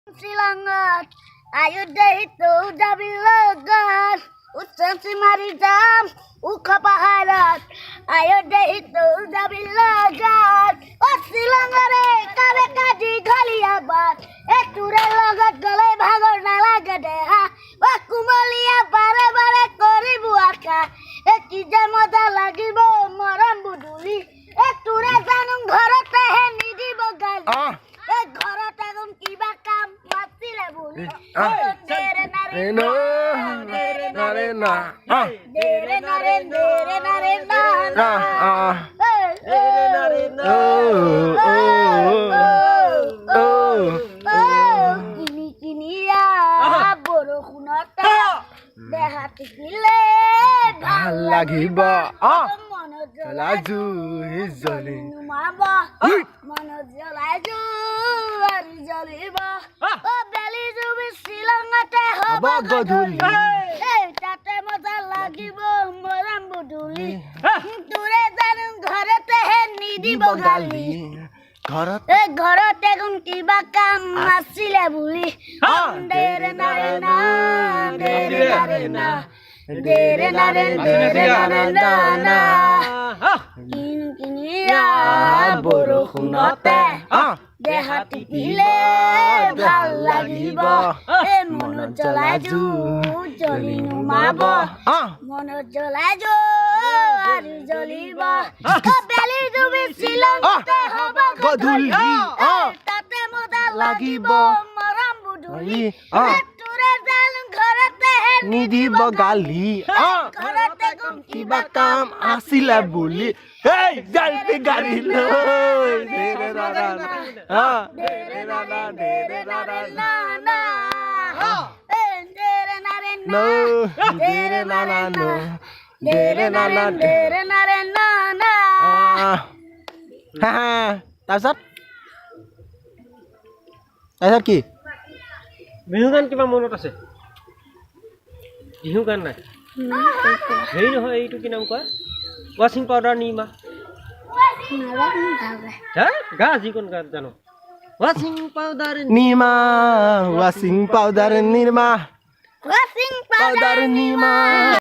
Silangat, ayo deh itu udah bilagan. Ucap si maridam, uka paharat. Ayo deh itu udah bilagan. Oh silangare, kabe kaji gali abat. Ture logat gale bhagor nalaga deha. Waku malia bare bare kori buaka. Ki jamoda lagibo moram buduli. Ture janung ঘরতে হে নিদি বগাল। ঘরতে গুম কিবা কাম মাতিলে বুলি। দেরে নারে না দেরে নারে না দেরে নারে না দেরে নারে না কিনি কিনিয়া বৰষুণতে দেহাতি কিলে ভাল লাগিব মন জ্বলাজু জ্বলি নুমাব মন জ্বলাজু আৰু জ্বলিব ও বেলি জুবি শ্ৰীলংকাতে হ'ব গধূলি তাতে মজা লাগিব মৰাম বুদুলি তোৰে জানো ঘৰতে হে নিদিব গালি ঘৰতে কোন কিবা কাম আছিলে বুলি দেৰে নাৰে না দেৰে নাৰে না দেৰে নাৰে না কিনিয়া বৰষুণতে দেহাতি দিলে ভাল লাগিব মনত জ্বলাই জ্বলি নুমাব মনত জ্বলাই আৰু জ্বলিব বেলি ডুবি শ্ৰীলংকাতে হ'ব গধূলি তাতে মজা লাগিব মৰম বুদুলি তোৰে জানো ঘৰতে হে নিদিব গালি ঘৰতে গুম কিবা কাম আছিলে বুলি এই জালপি গাড়ী লৈ দেৰে নাৰা দেৰে নাৰে দেৰে নাৰে না না দেৰে নাৰে না দেৰে নাৰা দেৰে নাৰা দেৰে নাৰে না না তাৰপিছত কি বিহু গান কিবা মনত আছে বিহু গান নাই হেৰি নহয় এইটো কি নাম কয় ৱাশ্বিং পাউডাৰ নিমা গা যিকোন গান জানো ৱাশ্বিং পাউডাৰ নিমা ৱাশ্বিং পাউডাৰ নিৰ্মা ৱাশ্বিং পাউডাৰ নিমা